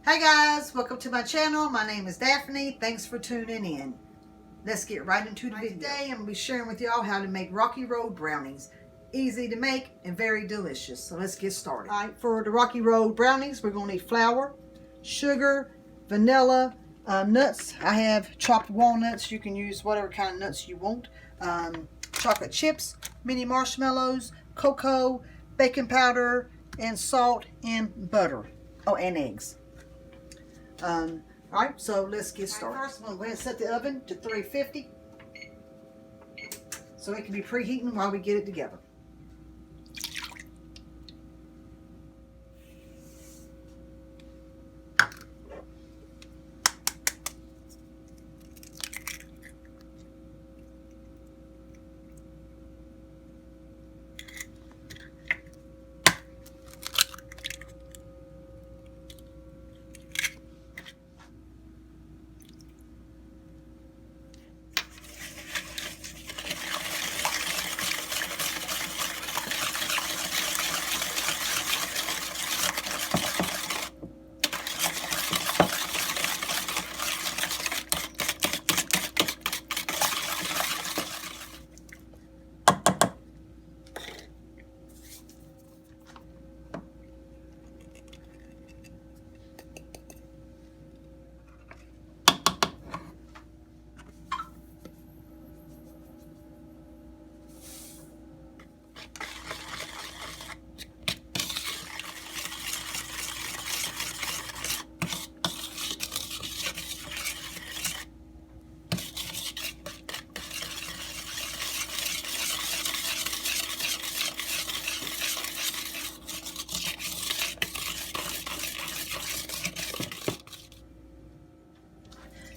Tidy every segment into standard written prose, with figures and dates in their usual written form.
Hi guys, welcome to my channel. My name is Daphne. Thanks for tuning in. Let's get right into the video. Today I'm going to be sharing with y'all how to make Rocky Road brownies. Easy to make and very delicious. So let's get started. Alright, for the Rocky Road brownies, we're going to need flour, sugar, vanilla, nuts. I have chopped walnuts. You can use whatever kind of nuts you want. Chocolate chips, mini marshmallows, cocoa, baking powder, and salt and butter. Oh, and eggs. Alright, so let's get started. First, I'm going to go ahead and set the oven to 350 so it can be preheating while we get it together.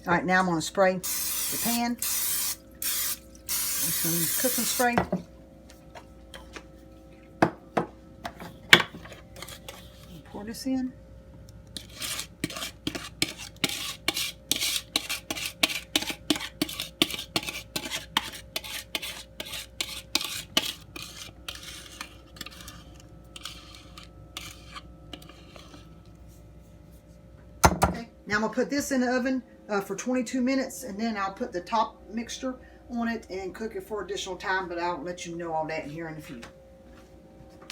Alright, now I'm going to spray the pan with some cooking spray. Pour this in. Okay, now I'm going to put this in the oven for 22 minutes, and then I'll put the top mixture on it and cook it for additional time, but I'll let you know all that here in a few.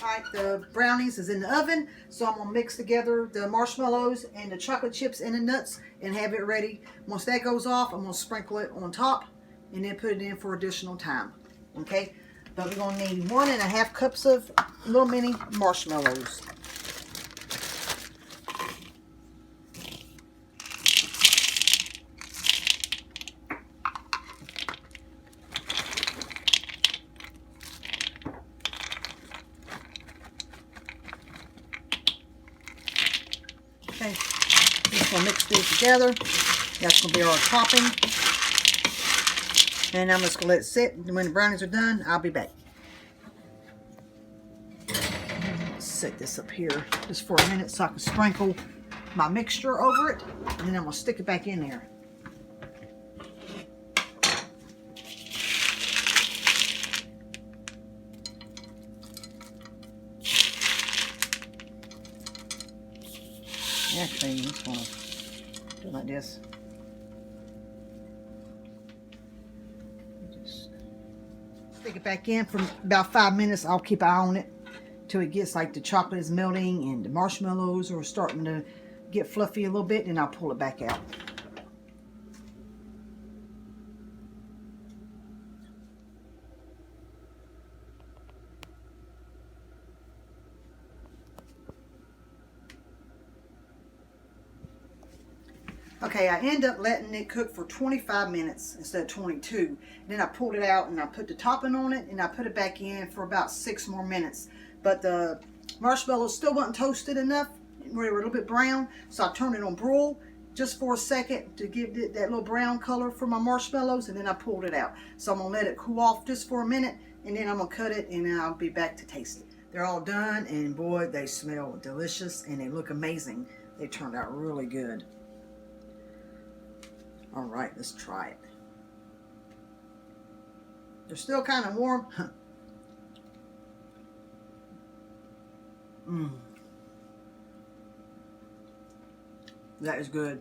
Alright, the brownies is in the oven, so I'm going to mix together the marshmallows and the chocolate chips and the nuts and have it ready. Once that goes off, I'm going to sprinkle it on top and then put it in for additional time. Okay, but we're going to need 1.5 cups of little mini marshmallows. Okay, just gonna mix these together. That's gonna be our topping. And I'm just gonna let it sit. And when the brownies are done, I'll be back. Let's set this up here just for a minute so I can sprinkle my mixture over it. And then I'm gonna stick it back in there. Actually, I'm just going to do it like this. Just stick it back in for about 5 minutes. I'll keep an eye on it till it gets like the chocolate is melting and the marshmallows are starting to get fluffy a little bit, and I'll pull it back out. Okay, I end up letting it cook for 25 minutes instead of 22. Then I pulled it out and I put the topping on it and I put it back in for about 6 more minutes. But the marshmallows still wasn't toasted enough. They were a little bit brown. So I turned it on broil just for a second to give it that little brown color for my marshmallows, and then I pulled it out. So I'm going to let it cool off just for a minute, and then I'm going to cut it and then I'll be back to taste it. They're all done, and boy, they smell delicious and they look amazing. They turned out really good. All right, let's try it. They're still kind of warm. That is good.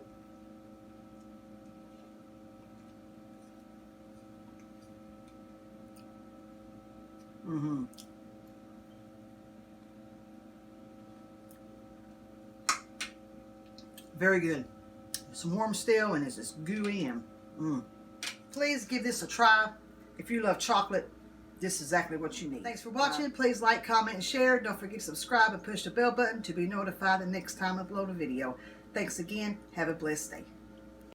Mm-hmm. Very good. It's warm still and it's just gooey and Please give this a try. If you love chocolate, this is exactly what you need. Thanks for watching. Please like, comment, and share. Don't forget to subscribe and push the bell button to be notified the next time I upload a video. Thanks again. Have a blessed day.